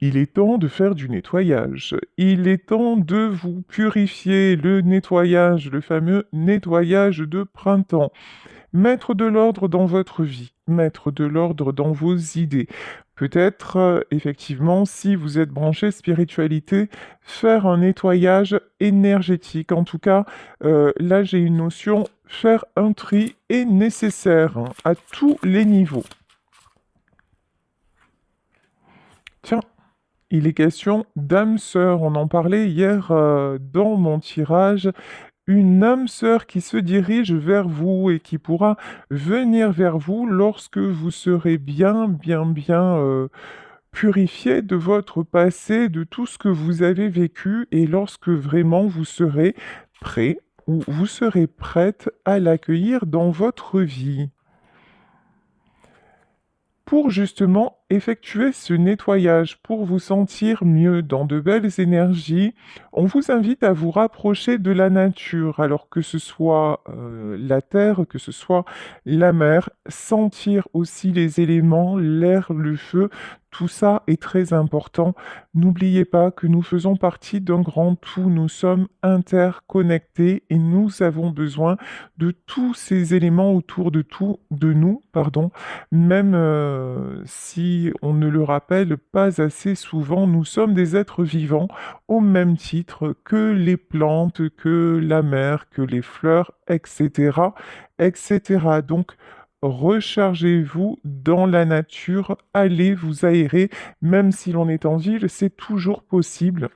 Il est temps de faire du nettoyage. Il est temps de vous purifier. Le nettoyage, le fameux nettoyage de printemps. Mettre de l'ordre dans votre vie, mettre de l'ordre dans vos idées. Peut-être, effectivement, si vous êtes branché spiritualité, faire un nettoyage énergétique. En tout cas, là, j'ai une notion, faire un tri est nécessaire hein, à tous les niveaux. Tiens, il est question d'âme sœur. On en parlait hier dans mon tirage. Une âme sœur qui se dirige vers vous et qui pourra venir vers vous lorsque vous serez bien purifié de votre passé, de tout ce que vous avez vécu et lorsque vraiment vous serez prêt ou vous serez prête à l'accueillir dans votre vie. Pour justement effectuer ce nettoyage, pour vous sentir mieux dans de belles énergies, on vous invite à vous rapprocher de la nature, alors que ce soit la terre, que ce soit la mer, sentir aussi les éléments, l'air, le feu, tout ça est très important. N'oubliez pas que nous faisons partie d'un grand tout, nous sommes interconnectés et nous avons besoin de tous ces éléments autour de tout, de nous, pardon, même si on ne le rappelle pas assez souvent, nous sommes des êtres vivants au même titre que les plantes, que la mer, que les fleurs, etc., etc. Donc, rechargez-vous dans la nature, allez vous aérer, même si l'on est en ville, c'est toujours possible.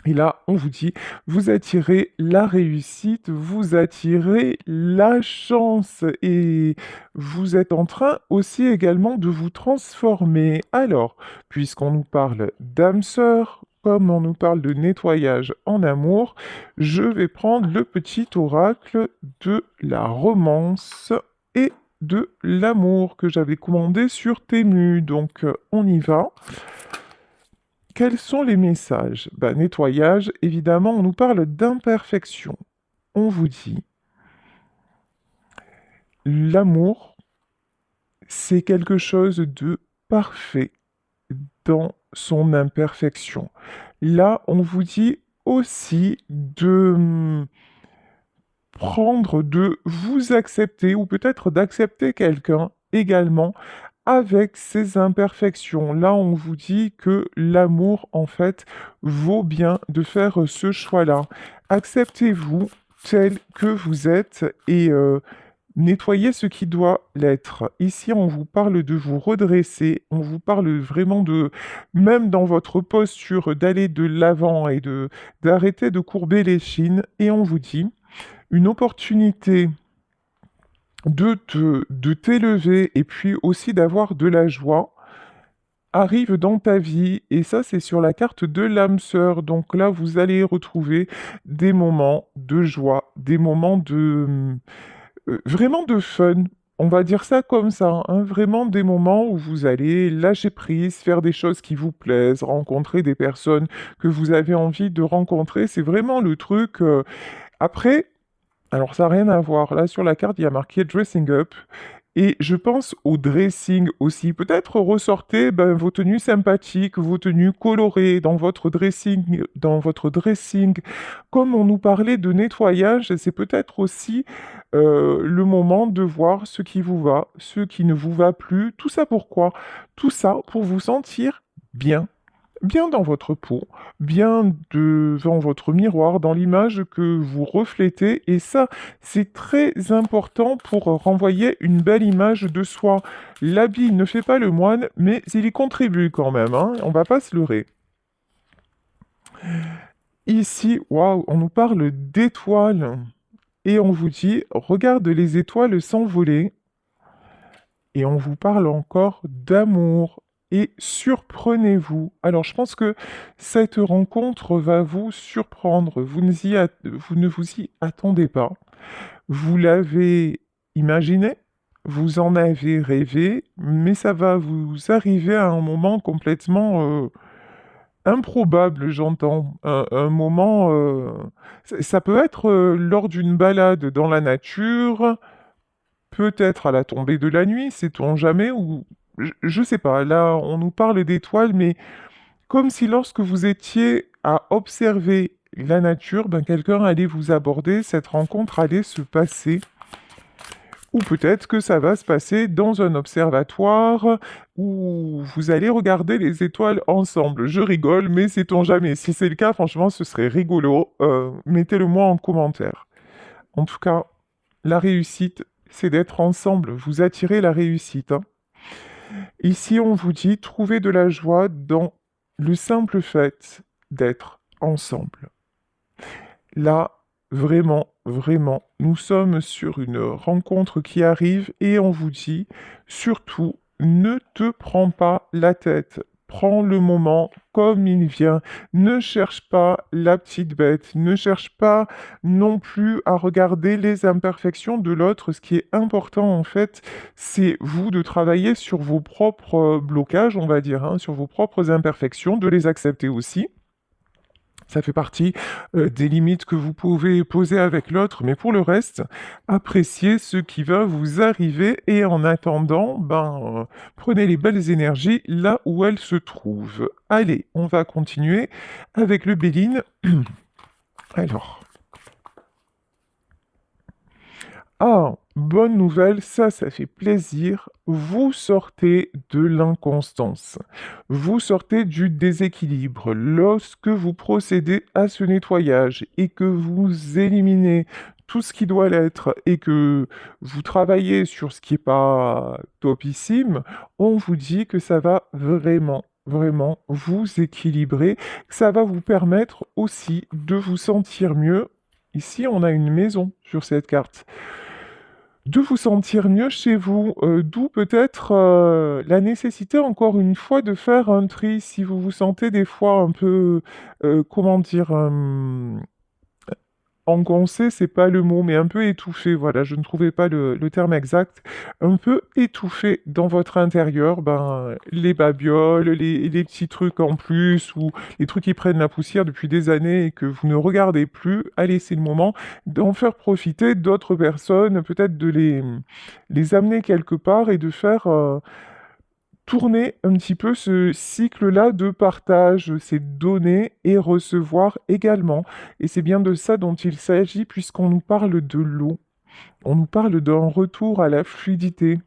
Et là, on vous dit, vous attirez la réussite, vous attirez la chance et vous êtes en train aussi également de vous transformer. Alors, puisqu'on nous parle d'âme sœur, comme on nous parle de nettoyage en amour, je vais prendre le petit oracle de la romance et de l'amour que j'avais commandé sur Temu. Donc, on y va. Quels sont les messages? Nettoyage, évidemment, on nous parle d'imperfection. On vous dit, l'amour, c'est quelque chose de parfait dans son imperfection. Là, on vous dit aussi de prendre, de vous accepter, ou peut-être d'accepter quelqu'un également avec ses imperfections. Là, on vous dit que l'amour, en fait, vaut bien de faire ce choix-là. Acceptez-vous tel que vous êtes et nettoyez ce qui doit l'être. Ici, on vous parle de vous redresser, on vous parle vraiment de, même dans votre posture, d'aller de l'avant et de d'arrêter de courber les chines. Et on vous dit une opportunité de t'élever et puis aussi d'avoir de la joie arrive dans ta vie et ça c'est sur la carte de l'âme sœur. Donc là vous allez retrouver des moments de joie, des moments de vraiment de fun. On va dire ça comme ça, hein, vraiment des moments où vous allez lâcher prise, faire des choses qui vous plaisent, rencontrer des personnes que vous avez envie de rencontrer. C'est vraiment le truc. Après, alors ça n'a rien à voir. Là, sur la carte, il y a marqué dressing up. Et je pense au dressing aussi. Peut-être ressortez vos tenues sympathiques, vos tenues colorées dans votre dressing. Comme on nous parlait de nettoyage, c'est peut-être aussi le moment de voir ce qui vous va, ce qui ne vous va plus. Tout ça pourquoi? Tout ça pour vous sentir bien bien dans votre peau, bien devant votre miroir, dans l'image que vous reflétez. Et ça, c'est très important pour renvoyer une belle image de soi. L'habit ne fait pas le moine, mais il y contribue quand même, hein, on va pas se leurrer. Ici, waouh, on nous parle d'étoiles. Et on vous dit, regarde les étoiles s'envoler. Et on vous parle encore d'amour. Et surprenez-vous. Alors, je pense que cette rencontre va vous surprendre. Vous ne vous y attendez pas. Vous l'avez imaginé, vous en avez rêvé, mais ça va vous arriver à un moment complètement improbable, j'entends. Un moment... ça peut être lors d'une balade dans la nature, peut-être à la tombée de la nuit, sait-on jamais, je sais pas, là, on nous parle d'étoiles, mais comme si lorsque vous étiez à observer la nature, ben, quelqu'un allait vous aborder, cette rencontre allait se passer. Ou peut-être que ça va se passer dans un observatoire où vous allez regarder les étoiles ensemble. Je rigole, mais sait-on jamais. Si c'est le cas, franchement, ce serait rigolo. Mettez-le moi en commentaire. En tout cas, la réussite, c'est d'être ensemble. Vous attirez la réussite, hein. Ici, on vous dit, trouvez de la joie dans le simple fait d'être ensemble. Là, vraiment, vraiment, nous sommes sur une rencontre qui arrive et on vous dit, surtout, ne te prends pas la tête. Prends le moment comme il vient. Ne cherche pas la petite bête. Ne cherche pas non plus à regarder les imperfections de l'autre. Ce qui est important, en fait, c'est vous de travailler sur vos propres blocages, on va dire, hein, sur vos propres imperfections, de les accepter aussi. Ça fait partie des limites que vous pouvez poser avec l'autre, mais pour le reste, appréciez ce qui va vous arriver et en attendant, prenez les belles énergies là où elles se trouvent. Allez, on va continuer avec le Béline. Alors, ah, bonne nouvelle, ça fait plaisir. Vous sortez de l'inconstance. Vous sortez du déséquilibre. Lorsque vous procédez à ce nettoyage et que vous éliminez tout ce qui doit l'être et que vous travaillez sur ce qui n'est pas topissime, on vous dit que ça va vraiment, vraiment vous équilibrer. Ça va vous permettre aussi de vous sentir mieux. Ici, on a une maison sur cette carte de vous sentir mieux chez vous, d'où peut-être la nécessité, encore une fois, de faire un tri si vous vous sentez des fois un peu, comment dire, engoncé, c'est pas le mot, mais un peu étouffé, voilà, je ne trouvais pas le terme exact. Un peu étouffé dans votre intérieur, les babioles, les petits trucs en plus, ou les trucs qui prennent la poussière depuis des années et que vous ne regardez plus, allez, c'est le moment d'en faire profiter d'autres personnes, peut-être de les amener quelque part et de faire tourner un petit peu ce cycle-là de partage, c'est donner et recevoir également. Et c'est bien de ça dont il s'agit puisqu'on nous parle de l'eau. On nous parle d'un retour à la fluidité.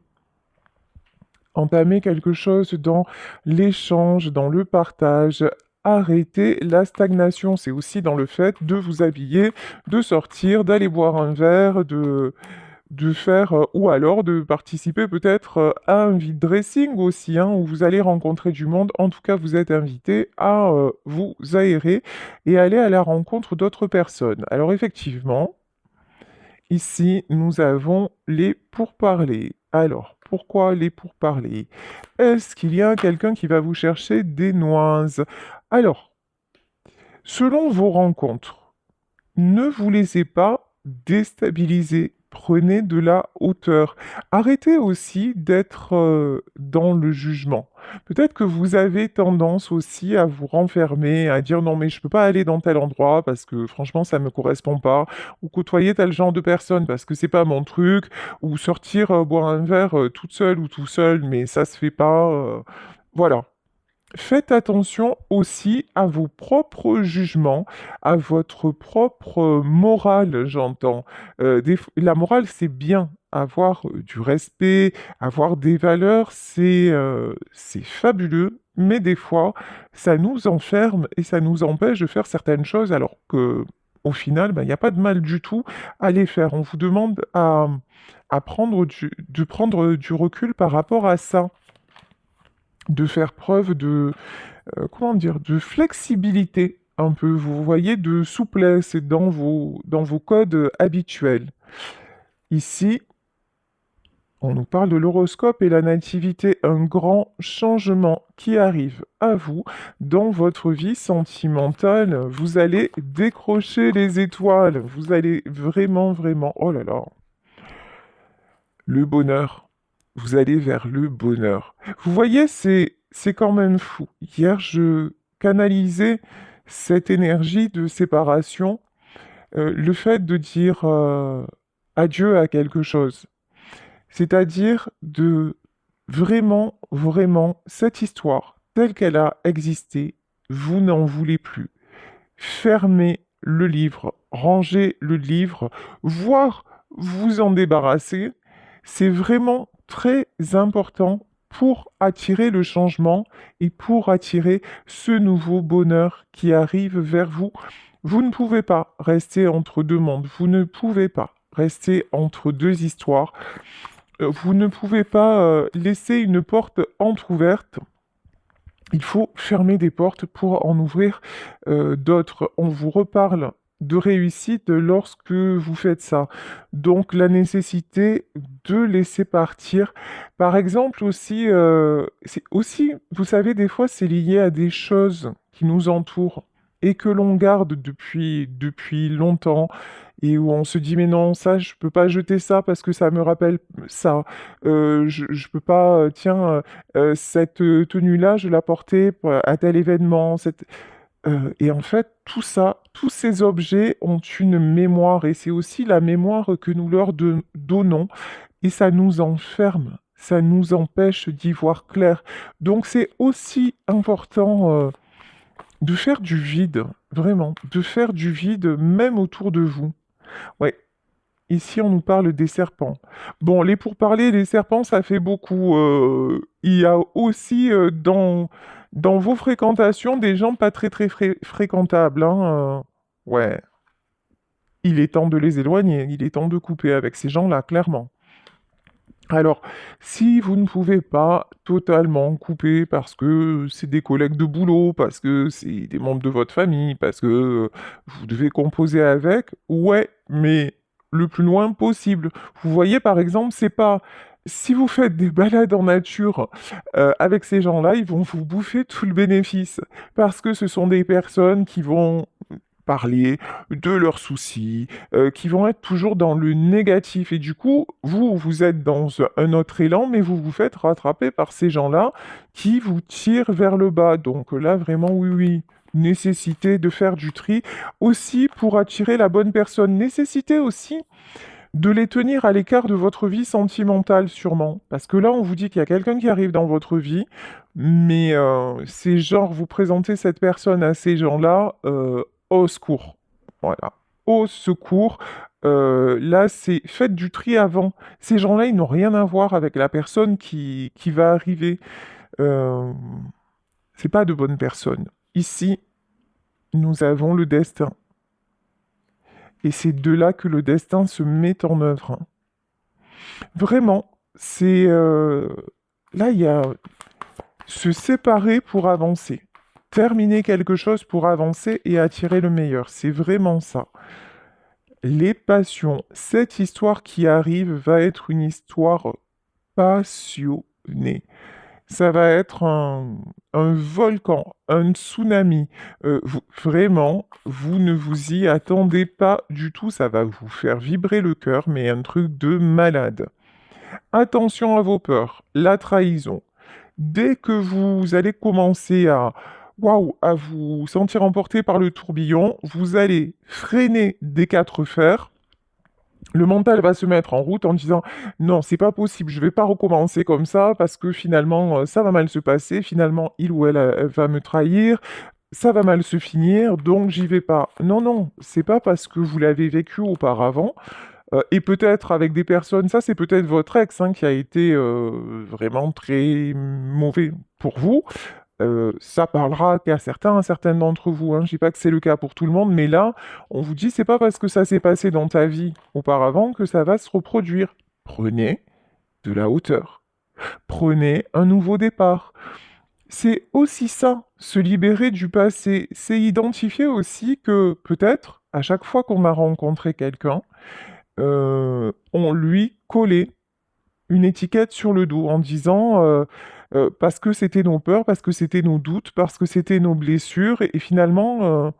Entamer quelque chose dans l'échange, dans le partage. Arrêter la stagnation, c'est aussi dans le fait de vous habiller, de sortir, d'aller boire un verre, de faire, ou alors de participer peut-être à un vide dressing aussi, hein, où vous allez rencontrer du monde. En tout cas, vous êtes invité à vous aérer et aller à la rencontre d'autres personnes. Alors effectivement, ici, nous avons les pourparlers. Alors, pourquoi les pourparlers? Est-ce qu'il y a quelqu'un qui va vous chercher des noises? Alors, selon vos rencontres, ne vous laissez pas déstabiliser. Prenez de la hauteur. Arrêtez aussi d'être dans le jugement. Peut-être que vous avez tendance aussi à vous renfermer, à dire non mais je peux pas aller dans tel endroit parce que franchement ça me correspond pas, ou côtoyer tel genre de personne parce que c'est pas mon truc, ou sortir boire un verre toute seule ou tout seul, mais ça se fait pas. Voilà. Faites attention aussi à vos propres jugements, à votre propre morale, j'entends. La morale, c'est bien. Avoir du respect, avoir des valeurs, c'est fabuleux, mais des fois, ça nous enferme et ça nous empêche de faire certaines choses, alors que au final, il n'y a pas de mal du tout à les faire. On vous demande à de prendre du recul par rapport à ça, de faire preuve de, comment dire, de flexibilité un peu, vous voyez, de souplesse dans vos codes habituels. Ici, on nous parle de l'horoscope et la nativité, un grand changement qui arrive à vous dans votre vie sentimentale. Vous allez décrocher les étoiles, vous allez vraiment, vraiment, oh là là, le bonheur. Vous allez vers le bonheur. Vous voyez, c'est quand même fou. Hier, je canalisais cette énergie de séparation, le fait de dire adieu à quelque chose. C'est-à-dire de Vraiment, vraiment, cette histoire, telle qu'elle a existé, vous n'en voulez plus. Fermez le livre, rangez le livre, voire vous en débarrasser. C'est vraiment très important pour attirer le changement et pour attirer ce nouveau bonheur qui arrive vers vous. Vous ne pouvez pas rester entre deux mondes, vous ne pouvez pas rester entre deux histoires, vous ne pouvez pas laisser une porte entr'ouverte. Il faut fermer des portes pour en ouvrir d'autres. On vous reparle de réussite lorsque vous faites ça. Donc la nécessité de laisser partir. Par exemple aussi, c'est aussi, vous savez, des fois c'est lié à des choses qui nous entourent et que l'on garde depuis longtemps et où on se dit mais non, ça, je peux pas jeter ça parce que ça me rappelle ça. Je peux pas, tiens, cette tenue-là, je la portais à tel événement. Et en fait, tout ça, tous ces objets ont une mémoire et c'est aussi la mémoire que nous leur donnons et ça nous enferme, ça nous empêche d'y voir clair. Donc c'est aussi important de faire du vide, vraiment, de faire du vide même autour de vous. Ouais, ici, on nous parle des serpents. Bon, les pourparlers des serpents, ça fait beaucoup. Il y a aussi dans vos fréquentations des gens pas très très fréquentables, hein. Ouais, il est temps de les éloigner, il est temps de couper avec ces gens-là, clairement. Alors, si vous ne pouvez pas totalement couper parce que c'est des collègues de boulot, parce que c'est des membres de votre famille, parce que vous devez composer avec, ouais, mais le plus loin possible. Vous voyez, par exemple, c'est pas... Si vous faites des balades en nature avec ces gens-là, ils vont vous bouffer tout le bénéfice. Parce que ce sont des personnes qui vont parler de leurs soucis, qui vont être toujours dans le négatif. Et du coup, vous êtes dans un autre élan, mais vous vous faites rattraper par ces gens-là qui vous tirent vers le bas. Donc là, vraiment, oui, oui. Nécessité de faire du tri aussi pour attirer la bonne personne. Nécessité aussi de les tenir à l'écart de votre vie sentimentale, sûrement. Parce que là, on vous dit qu'il y a quelqu'un qui arrive dans votre vie, mais c'est genre, vous présentez cette personne à ces gens-là, au secours. Voilà. Au secours. Là, c'est faites du tri avant. Ces gens-là, ils n'ont rien à voir avec la personne qui va arriver. Euh, c'est pas de bonnes personnes. Ici, nous avons le destin. Et c'est de là que le destin se met en œuvre, hein. Vraiment, c'est... là, il y a se séparer pour avancer. Terminer quelque chose pour avancer et attirer le meilleur. C'est vraiment ça. Les passions. Cette histoire qui arrive va être une histoire passionnée. Ça va être un volcan, un tsunami. Vraiment, vous ne vous y attendez pas du tout. Ça va vous faire vibrer le cœur, mais un truc de malade. Attention à vos peurs, la trahison. Dès que vous allez commencer à, waouh, à vous sentir emporté par le tourbillon, vous allez freiner des quatre fers. Le mental va se mettre en route en disant non, c'est pas possible, je vais pas recommencer comme ça parce que finalement ça va mal se passer, finalement il ou elle va me trahir, ça va mal se finir, donc j'y vais pas. Non, non, c'est pas parce que vous l'avez vécu auparavant et peut-être avec des personnes, ça c'est peut-être votre ex hein, qui a été vraiment très mauvais pour vous. Ça parlera qu'à certaines d'entre vous, hein. Je dis pas que c'est le cas pour tout le monde, mais là, on vous dit c'est pas parce que ça s'est passé dans ta vie auparavant que ça va se reproduire. Prenez de la hauteur. Prenez un nouveau départ. C'est aussi ça, se libérer du passé. C'est identifier aussi que peut-être, à chaque fois qu'on a rencontré quelqu'un, on lui collait une étiquette sur le dos en disant parce que c'était nos peurs, parce que c'était nos doutes, parce que c'était nos blessures, et finalement,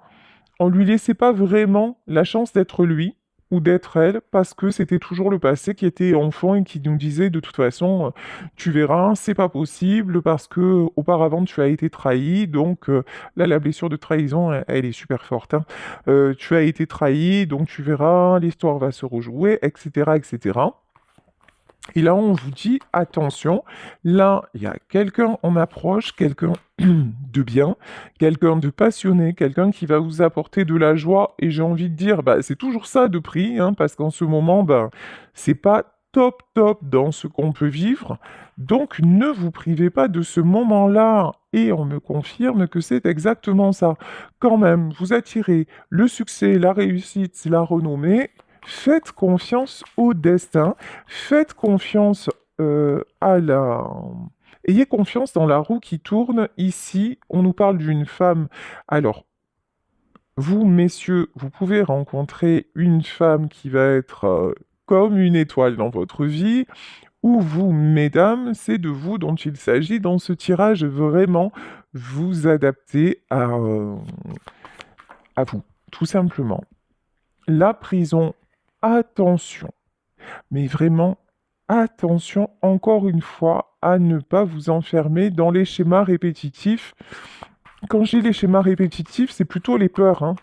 on lui laissait pas vraiment la chance d'être lui ou d'être elle, parce que c'était toujours le passé qui était enfant et qui nous disait de toute façon, tu verras, c'est pas possible, parce que auparavant tu as été trahi, donc là la blessure de trahison, elle est super forte, hein. Tu as été trahi, donc tu verras, l'histoire va se rejouer, etc., etc. Et là, on vous dit, attention, là, il y a quelqu'un en approche, quelqu'un de bien, quelqu'un de passionné, quelqu'un qui va vous apporter de la joie. Et j'ai envie de dire, bah, c'est toujours ça de prix, hein, parce qu'en ce moment, bah, c'est pas top top dans ce qu'on peut vivre. Donc, ne vous privez pas de ce moment-là. Et on me confirme que c'est exactement ça. Quand même, vous attirez le succès, la réussite, la renommée. Faites confiance au destin. Faites confiance à la... Ayez confiance dans la roue qui tourne. Ici, on nous parle d'une femme. Alors, vous, messieurs, vous pouvez rencontrer une femme qui va être comme une étoile dans votre vie, ou vous, mesdames, c'est de vous dont il s'agit dans ce tirage, vraiment vous adapter à vous, tout simplement. La prison, attention. Mais vraiment, attention encore une fois à ne pas vous enfermer dans les schémas répétitifs. Quand je dis les schémas répétitifs, c'est plutôt les peurs, hein.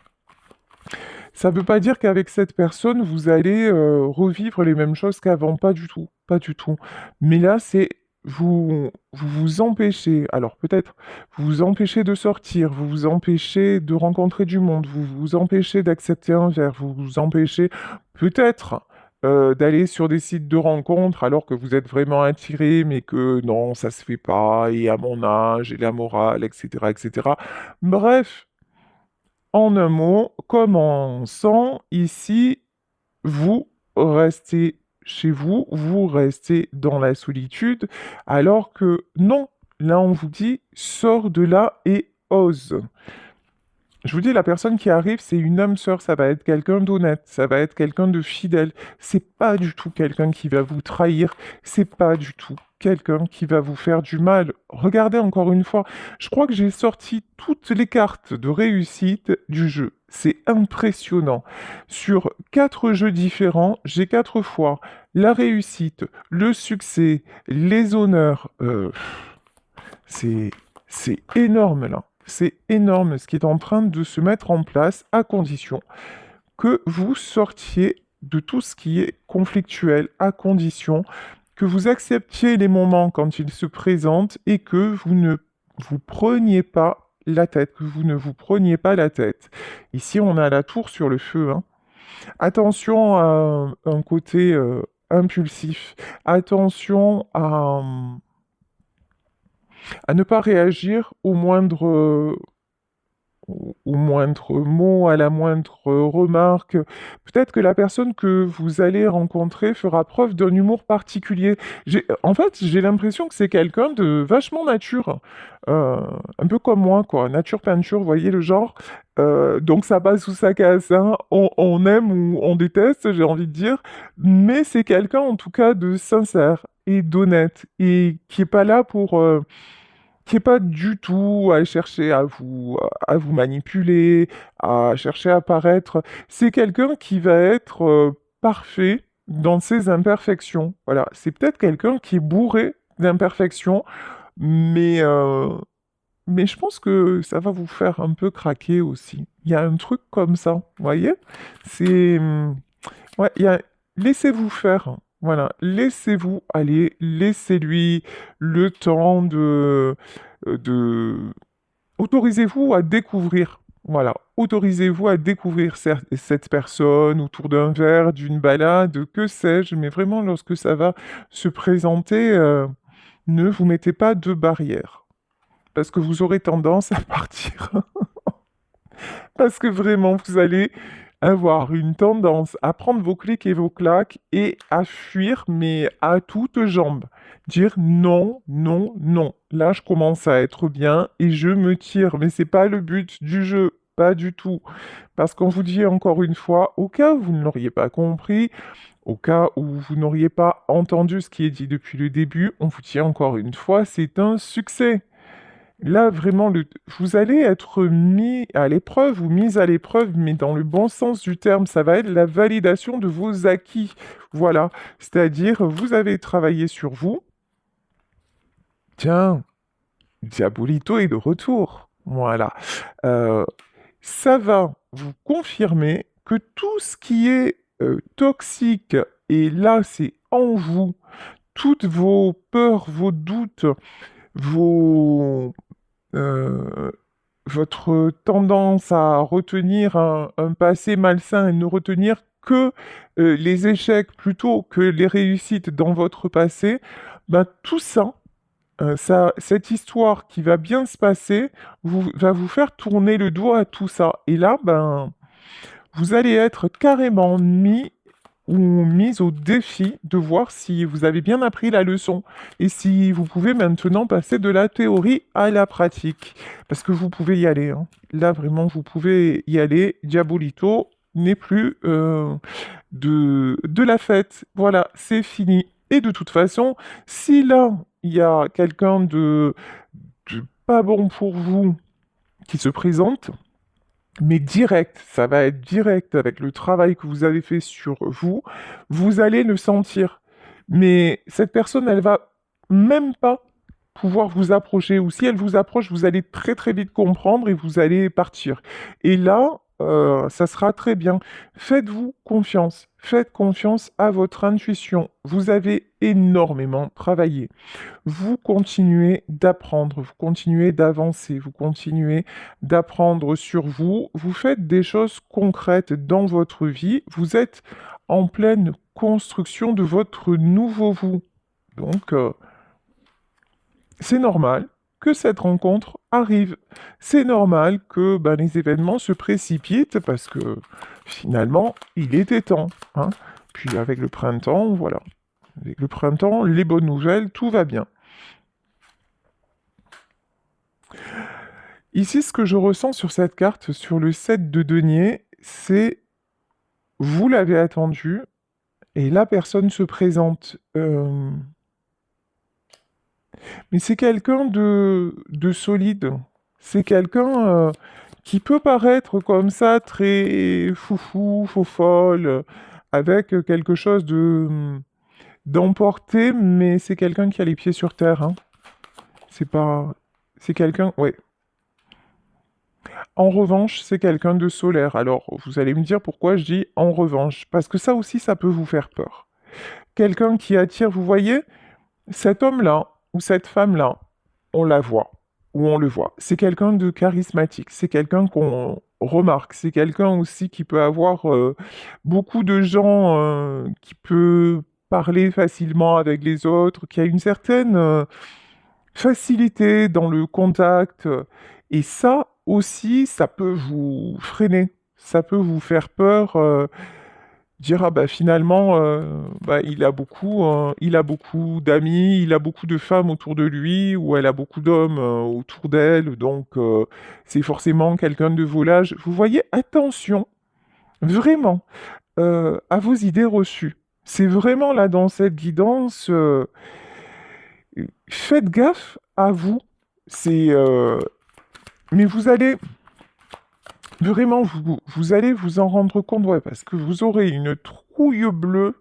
Ça ne veut pas dire qu'avec cette personne, vous allez revivre les mêmes choses qu'avant. Pas du tout. Pas du tout. Mais là, c'est vous empêchez, alors peut-être, vous vous empêchez de sortir, vous vous empêchez de rencontrer du monde, vous vous empêchez d'accepter un verre, vous vous empêchez peut-être d'aller sur des sites de rencontres alors que vous êtes vraiment attiré, mais que non, ça se fait pas, et à mon âge, et la morale, etc., etc. Bref, en un mot, commençons ici, vous restez chez vous, vous restez dans la solitude, alors que non, là on vous dit, sors de là et ose. Je vous dis, la personne qui arrive, c'est une âme sœur, ça va être quelqu'un d'honnête, ça va être quelqu'un de fidèle. C'est pas du tout quelqu'un qui va vous trahir, c'est pas du tout quelqu'un qui va vous faire du mal. Regardez encore une fois, je crois que j'ai sorti toutes les cartes de réussite du jeu. C'est impressionnant. Sur 4 jeux différents, j'ai 4 fois la réussite, le succès, les honneurs. C'est, c'est énorme là. C'est énorme ce qui est en train de se mettre en place à condition que vous sortiez de tout ce qui est conflictuel, à condition que vous acceptiez les moments quand ils se présentent et que vous ne vous preniez pas la tête, que vous ne vous preniez pas la tête. Ici, on a la tour sur le feu, hein. Attention à un côté impulsif. Attention à ne pas réagir au moindre mot, à la moindre remarque. Peut-être que la personne que vous allez rencontrer fera preuve d'un humour particulier. En fait, j'ai l'impression que c'est quelqu'un de vachement nature. Euh, un peu comme moi, quoi. Nature peinture, vous voyez le genre. Donc ça passe sous sa casse, hein. On aime ou on déteste, j'ai envie de dire. Mais c'est quelqu'un, en tout cas, de sincère et d'honnête et qui est pas là pour... qui est pas du tout à chercher à vous manipuler, à chercher à paraître. C'est quelqu'un qui va être parfait dans ses imperfections. Voilà, c'est peut-être quelqu'un qui est bourré d'imperfections, mais, euh, mais je pense que ça va vous faire un peu craquer aussi. Il y a un truc comme ça, vous voyez? C'est... Ouais, laissez-vous faire. Voilà, laissez-vous aller, laissez-lui le temps de... Autorisez-vous à découvrir. Voilà, autorisez-vous à découvrir cette personne autour d'un verre, d'une balade, que sais-je, mais vraiment lorsque ça va se présenter, ne vous mettez pas de barrière, parce que vous aurez tendance à partir. Parce que vraiment, vous allez avoir une tendance à prendre vos clics et vos claques et à fuir, mais à toutes jambes. Dire non, non, non. Là, je commence à être bien et je me tire. Mais c'est pas le but du jeu. Pas du tout. Parce qu'on vous dit encore une fois, au cas où vous ne l'auriez pas compris, au cas où vous n'auriez pas entendu ce qui est dit depuis le début, on vous dit encore une fois, c'est un succès. Là, vraiment, vous allez être mis à l'épreuve ou mise à l'épreuve, mais dans le bon sens du terme. Ça va être la validation de vos acquis. Voilà. C'est-à-dire, vous avez travaillé sur vous. Tiens, Diabolito est de retour. Voilà. Euh, Ça va vous confirmer que tout ce qui est toxique, et là, c'est en vous, toutes vos peurs, vos doutes, vos, euh, votre tendance à retenir un passé malsain et ne retenir que les échecs plutôt que les réussites dans votre passé, ben, tout ça, cette histoire qui va bien se passer va vous faire tourner le dos à tout ça. Et là, ben, vous allez être carrément mis ou mise au défi de voir si vous avez bien appris la leçon et si vous pouvez maintenant passer de la théorie à la pratique. Parce que vous pouvez y aller, hein. Là, vraiment, vous pouvez y aller. Diabolito n'est plus de la fête. Voilà, c'est fini. Et de toute façon, si là, il y a quelqu'un de pas bon pour vous qui se présente, mais direct, ça va être direct avec le travail que vous avez fait sur vous, vous allez le sentir. Mais cette personne, elle va même pas pouvoir vous approcher, ou si elle vous approche, vous allez très très vite comprendre et vous allez partir. Et là, ça sera très bien. Faites-vous confiance. Faites confiance à votre intuition. Vous avez énormément travaillé. Vous continuez d'apprendre, vous continuez d'avancer, vous continuez d'apprendre sur vous, vous faites des choses concrètes dans votre vie, vous êtes en pleine construction de votre nouveau vous. Donc, c'est normal que cette rencontre arrive. C'est normal que ben, les événements se précipitent parce que finalement, il était temps, hein. Puis avec le printemps, voilà. Avec le printemps, les bonnes nouvelles, tout va bien. Ici, ce que je ressens sur cette carte, sur le 7 de denier, c'est vous l'avez attendu et la personne se présente. Mais c'est quelqu'un de solide. C'est quelqu'un qui peut paraître comme ça très foufou, faux folle, avec quelque chose d'emporté, mais c'est quelqu'un qui a les pieds sur terre, hein. C'est pas... C'est quelqu'un... Ouais. En revanche, c'est quelqu'un de solaire. Alors, vous allez me dire pourquoi je dis en revanche. Parce que ça aussi, ça peut vous faire peur. Quelqu'un qui attire, vous voyez, cet homme-là ou cette femme-là, on la voit ou on le voit. C'est quelqu'un de charismatique. C'est quelqu'un qu'on remarque. C'est quelqu'un aussi qui peut avoir beaucoup de gens, qui peut parler facilement avec les autres, qui a une certaine facilité dans le contact. Et ça aussi, ça peut vous freiner. Ça peut vous faire peur, dire ah bah finalement bah, il a beaucoup d'amis, il a beaucoup de femmes autour de lui ou elle a beaucoup d'hommes autour d'elle, donc c'est forcément quelqu'un de volage. Vous voyez, attention vraiment à vos idées reçues. C'est vraiment là dans cette guidance. Faites gaffe à vous. C'est, mais vous allez vraiment, vous allez vous en rendre compte, ouais, parce que vous aurez une trouille bleue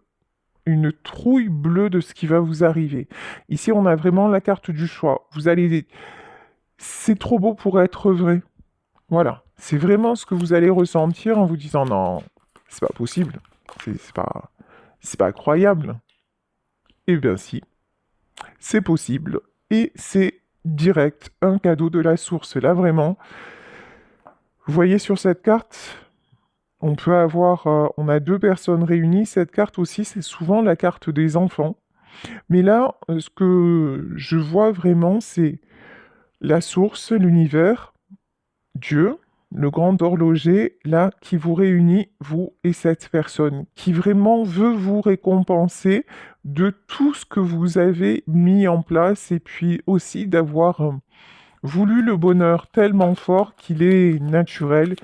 de ce qui va vous arriver. Ici, on a vraiment la carte du choix. Vous allez, c'est trop beau pour être vrai. Voilà, c'est vraiment ce que vous allez ressentir en vous disant non, c'est pas possible, c'est pas croyable. Eh bien si, c'est possible et c'est direct, un cadeau de la source. Là vraiment, vous voyez sur cette carte, on peut avoir, on a deux personnes réunies. Cette carte aussi, c'est souvent la carte des enfants. Mais là, ce que je vois vraiment, c'est la source, l'univers, Dieu, le grand horloger, là, qui vous réunit, vous et cette personne, qui vraiment veut vous récompenser de tout ce que vous avez mis en place et puis aussi d'avoir voulu le bonheur tellement fort qu'il est naturel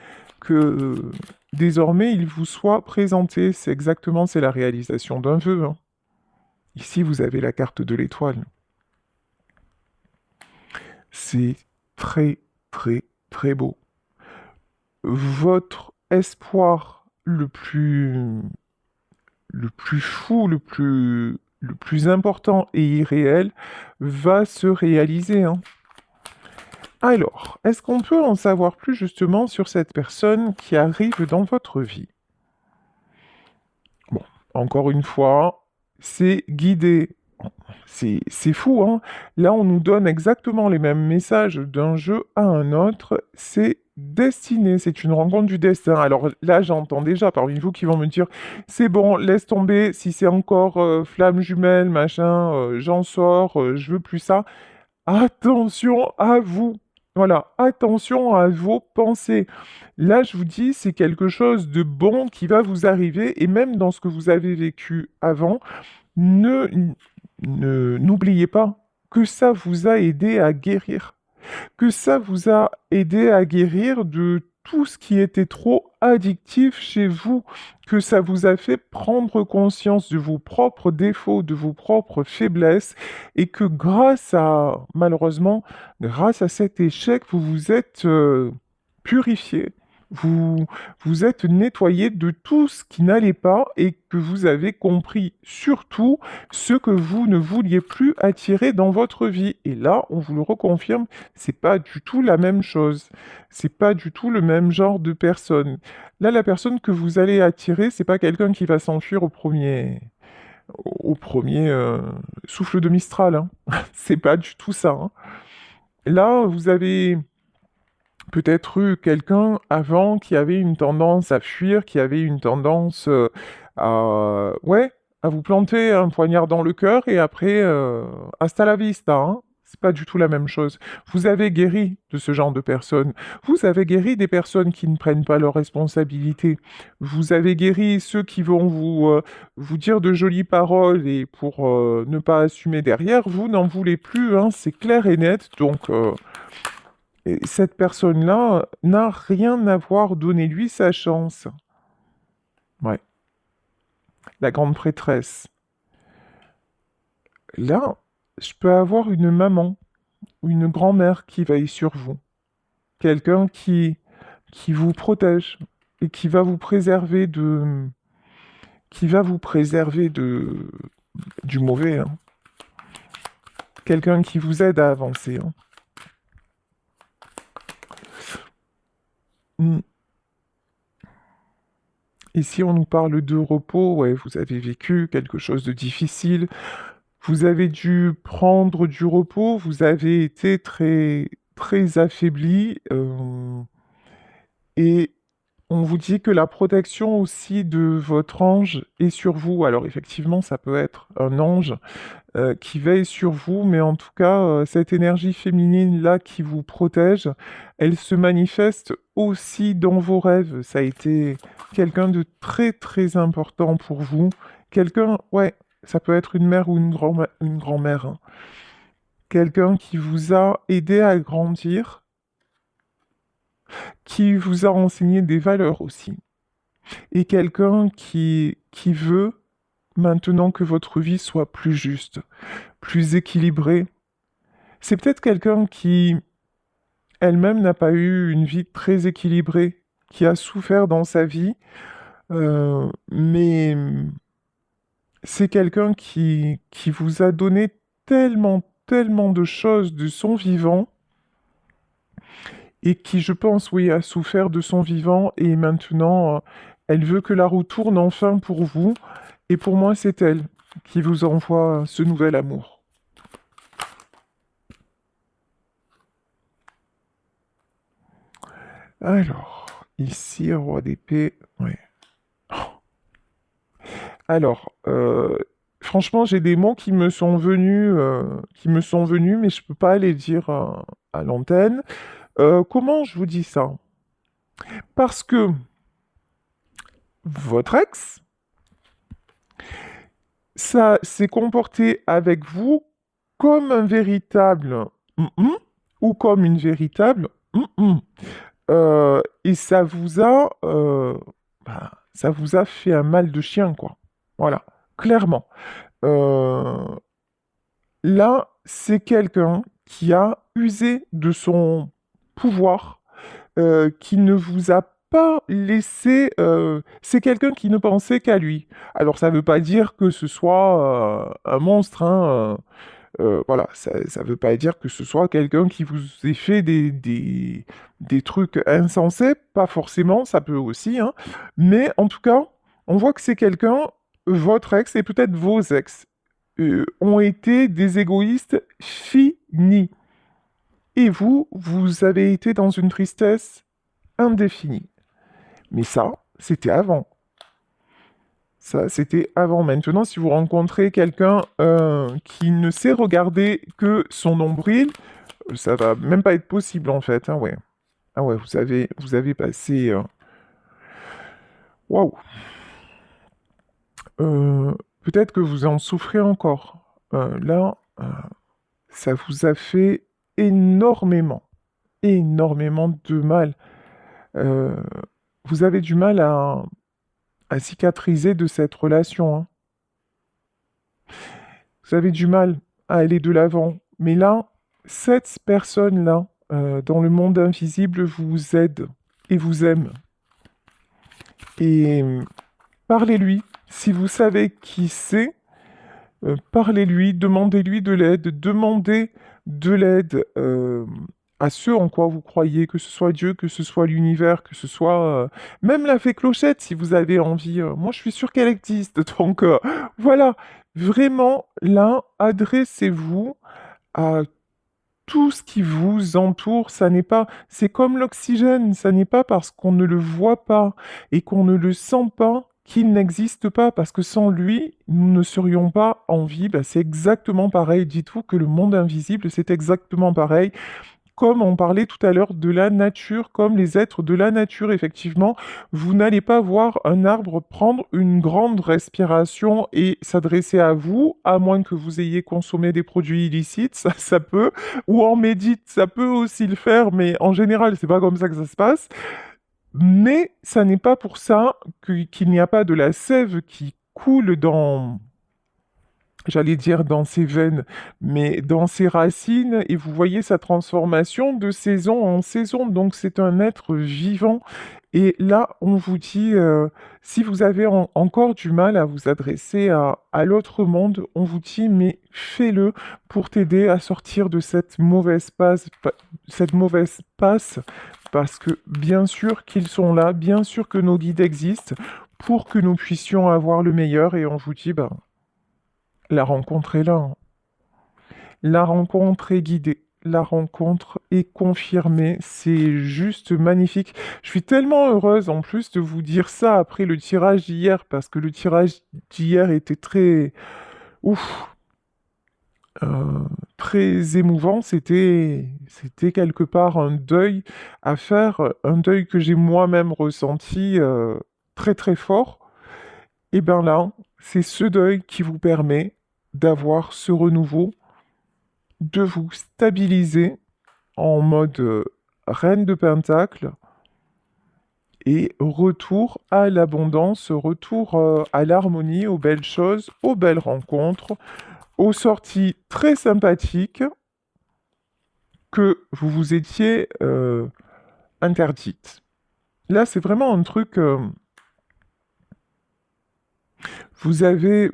que désormais il vous soit présenté. C'est exactement, c'est la réalisation d'un vœu, hein. Ici, vous avez la carte de l'étoile. C'est très, très, très beau. Votre espoir le plus fou, le plus important et irréel va se réaliser, hein. Alors, est-ce qu'on peut en savoir plus justement sur cette personne qui arrive dans votre vie? Bon, encore une fois, c'est guidé C'est fou, hein? Là, on nous donne exactement les mêmes messages d'un jeu à un autre. C'est destiné, c'est une rencontre du destin. Alors là, j'entends déjà parmi vous qui vont me dire, c'est bon, laisse tomber, si c'est encore flamme jumelle, machin, j'en sors, je veux plus ça. Attention à vous. Voilà, attention à vos pensées. Là, je vous dis, c'est quelque chose de bon qui va vous arriver, et même dans ce que vous avez vécu avant, ne, n'oubliez pas que ça vous a aidé à guérir, que ça vous a aidé à guérir de tout ce qui était trop addictif chez vous, que ça vous a fait prendre conscience de vos propres défauts, de vos propres faiblesses, et que malheureusement, grâce à cet échec, vous vous êtes purifié. Vous vous êtes nettoyé de tout ce qui n'allait pas et que vous avez compris surtout ce que vous ne vouliez plus attirer dans votre vie. Et là, on vous le reconfirme, c'est pas du tout la même chose. C'est pas du tout le même genre de personne. Là, la personne que vous allez attirer, c'est pas quelqu'un qui va s'enfuir au premier souffle de Mistral, hein. C'est pas du tout ça, hein. Là, vous avez peut-être eu quelqu'un avant qui avait une tendance à fuir, qui avait une tendance ouais, à vous planter un poignard dans le cœur et après, hasta la vista, hein. C'est pas du tout la même chose. Vous avez guéri de ce genre de personnes. Vous avez guéri des personnes qui ne prennent pas leurs responsabilités. Vous avez guéri ceux qui vont vous dire de jolies paroles et pour ne pas assumer derrière, vous n'en voulez plus, hein, c'est clair et net. Donc, et cette personne-là n'a rien à voir, donnez-lui sa chance. Ouais, la grande prêtresse. Là, je peux avoir une maman ou une grand-mère qui veille sur vous. Quelqu'un qui vous protège et qui va vous préserver du mauvais, hein. Quelqu'un qui vous aide à avancer, hein. Mm. Et si on nous parle de repos, ouais, vous avez vécu quelque chose de difficile, vous avez dû prendre du repos, vous avez été très, très affaibli, et on vous dit que la protection aussi de votre ange est sur vous. Alors effectivement, ça peut être un ange qui veille sur vous, mais en tout cas, cette énergie féminine-là qui vous protège, elle se manifeste aussi dans vos rêves. Ça a été quelqu'un de très très important pour vous. Quelqu'un, ouais, ça peut être une mère ou une grand-mère, hein. Quelqu'un qui vous a aidé à grandir, qui vous a enseigné des valeurs aussi. Et quelqu'un qui veut maintenant que votre vie soit plus juste, plus équilibrée. C'est peut-être quelqu'un qui elle-même n'a pas eu une vie très équilibrée, qui a souffert dans sa vie, mais c'est quelqu'un qui vous a donné tellement, tellement de choses de son vivant, et qui, je pense, oui, a souffert de son vivant, et maintenant, elle veut que la roue tourne enfin pour vous, et pour moi, c'est elle qui vous envoie ce nouvel amour. Alors, ici, roi d'épée, ouais. Alors, franchement, j'ai des mots qui me sont venus, mais je peux pas les dire à l'antenne. Comment je vous dis ça? Parce que votre ex, ça s'est comporté avec vous comme un véritable mm-mm, ou comme une véritable mm-mm. Et ça vous a fait un mal de chien, quoi. Voilà, clairement. Euh, Là, c'est quelqu'un qui a usé de son pouvoir, qui ne vous a pas laissé. C'est quelqu'un qui ne pensait qu'à lui. Alors, ça ne veut pas dire que ce soit un monstre, hein, voilà, ça ne veut pas dire que ce soit quelqu'un qui vous ait fait des trucs insensés, pas forcément, ça peut aussi, hein. Mais en tout cas, on voit que c'est quelqu'un, votre ex et peut-être vos ex, ont été des égoïstes finis. Et vous, vous avez été dans une tristesse indéfinie. Mais ça, c'était avant. Ça, c'était avant. Maintenant, si vous rencontrez quelqu'un qui ne sait regarder que son nombril, ça va même pas être possible en fait. Hein, ouais. Ah ouais, vous avez passé. Waouh. Peut-être que vous en souffrez encore. Là, ça vous a fait énormément, énormément de mal. Euh, vous avez du mal à cicatriser de cette relation. Hein. Vous avez du mal à aller de l'avant. Mais là, cette personne-là, dans le monde invisible, vous aide et vous aime. Et parlez-lui. Si vous savez qui c'est, parlez-lui, demandez-lui de l'aide à ceux en quoi vous croyez, que ce soit Dieu, que ce soit l'univers, que ce soit même la fée Clochette, si vous avez envie. Moi, je suis sûr qu'elle existe. Donc, voilà, vraiment, là, adressez-vous à tout ce qui vous entoure. Ça n'est pas, c'est comme l'oxygène, ça n'est pas parce qu'on ne le voit pas et qu'on ne le sent pas qu'il n'existe pas, parce que sans lui, nous ne serions pas en vie. Bah, c'est exactement pareil. Dites-vous que le monde invisible, c'est exactement pareil. Comme on parlait tout à l'heure de la nature, comme les êtres de la nature, effectivement, vous n'allez pas voir un arbre prendre une grande respiration et s'adresser à vous, à moins que vous ayez consommé des produits illicites, ça peut, ou en médite, ça peut aussi le faire, mais en général, c'est pas comme ça que ça se passe. Mais ça n'est pas pour ça qu'il n'y a pas de la sève qui coule dans, j'allais dire dans ses veines, mais dans ses racines, et vous voyez sa transformation de saison en saison. Donc c'est un être vivant. Et là, on vous dit, si vous avez encore du mal à vous adresser à l'autre monde, on vous dit, mais fais-le pour t'aider à sortir de cette mauvaise passe, parce que bien sûr qu'ils sont là, bien sûr que nos guides existent pour que nous puissions avoir le meilleur. Et on vous dit, ben, la rencontre est là. Hein. La rencontre est guidée. La rencontre est confirmée. C'est juste magnifique. Je suis tellement heureuse en plus de vous dire ça après le tirage d'hier, parce que le tirage d'hier était très... Ouf, euh, très émouvant. C'était quelque part un deuil à faire, un deuil que j'ai moi-même ressenti très très fort. Et bien là, c'est ce deuil qui vous permet d'avoir ce renouveau, de vous stabiliser en mode reine de pentacle et retour à l'abondance, retour à l'harmonie, aux belles choses, aux belles rencontres, aux sorties très sympathiques que vous vous étiez interdites. Là, c'est vraiment un truc. Vous avez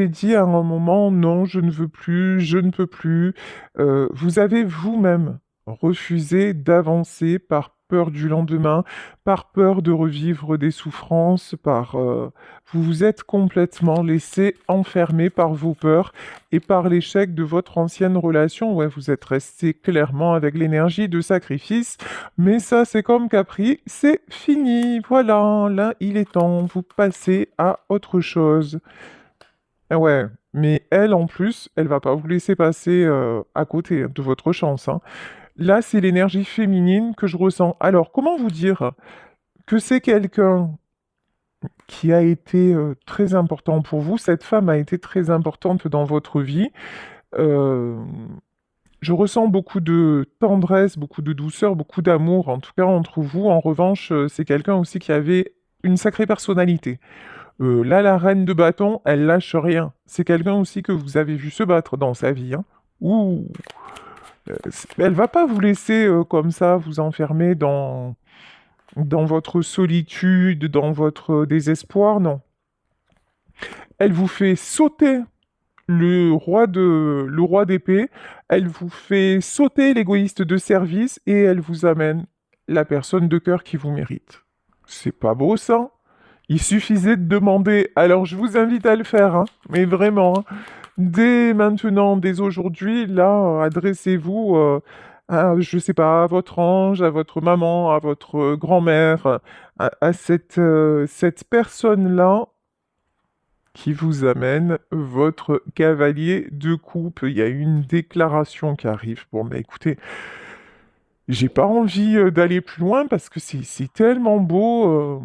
dit à un moment, non, je ne veux plus, je ne peux plus. Vous avez vous-même refusé d'avancer par peur du lendemain, par peur de revivre des souffrances, vous vous êtes complètement laissé enfermer par vos peurs et par l'échec de votre ancienne relation. Ouais, vous êtes resté clairement avec l'énergie de sacrifice, mais ça, c'est comme Capri, c'est fini. Voilà, là, il est temps, vous passez à autre chose. Ah ouais, mais elle, en plus, elle va pas vous laisser passer à côté de votre chance. Hein. Là, c'est l'énergie féminine que je ressens. Alors, comment vous dire que c'est quelqu'un qui a été très important pour vous? Cette femme a été très importante dans votre vie. Euh, je ressens beaucoup de tendresse, beaucoup de douceur, beaucoup d'amour, en tout cas entre vous. En revanche, c'est quelqu'un aussi qui avait une sacrée personnalité. Là, la reine de bâton, elle lâche rien. C'est quelqu'un aussi que vous avez vu se battre dans sa vie. Hein. Ouh, elle va pas vous laisser comme ça vous enfermer dans votre solitude, dans votre désespoir, non. Elle vous fait sauter le roi d'épée, elle vous fait sauter l'égoïste de service et elle vous amène la personne de cœur qui vous mérite. C'est pas beau ça? Il suffisait de demander. Alors, je vous invite à le faire, hein, mais vraiment, hein. Dès maintenant, dès aujourd'hui, là, adressez-vous à, je sais pas, à votre ange, à votre maman, à votre grand-mère, à cette personne-là qui vous amène votre cavalier de coupe. Il y a une déclaration qui arrive. Bon, mais écoutez, j'ai pas envie d'aller plus loin parce que c'est tellement beau.